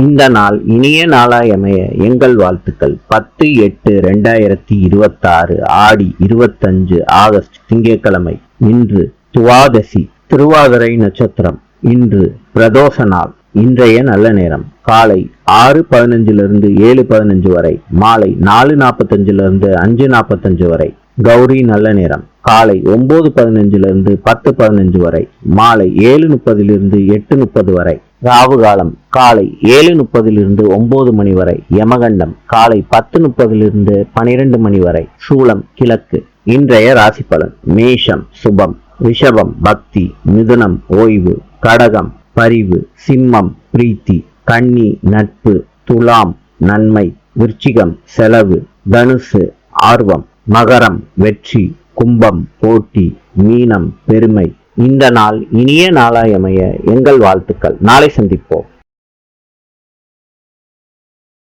இந்த நாள் இனிய நாளாயமைய எங்கள் வாழ்த்துக்கள். 10/8/2026 ஆடி 25 ஆகஸ்ட் திங்கட்கிழமை. இன்று துவாதசி திருவாதிரை நட்சத்திரம். இன்று பிரதோஷ நாள். இன்றைய நல்ல நேரம் காலை 6:15 7:15 வரை, மாலை 4:45 5:45 வரை. கௌரி நல்ல நேரம் காலை 9:15 10:15 வரை, மாலை 7:30 8:30 வரை. ராவு காலம் காலை 7:30 9 மணி வரை. யமகண்டம் காலை 10:30 12 மணி வரை. சூலம் கிழக்கு. இன்றைய ராசி பலன். மேஷம் சுபம், ரிஷபம் பக்தி, மிதுனம் ஓய்வு, கடகம் பரிவு, சிம்மம் பிரீத்தி, கன்னி நட்பு, துலாம் நன்மை, விருச்சிகம் செலவு, தனுசு ஆர்வம், மகரம் வெற்றி, கும்பம் போட்டி, மீனம் பெருமை. இந்த நாள் இனிய நாளாயமைய எங்கள் வாழ்த்துக்கள். நாளை சந்திப்போம்.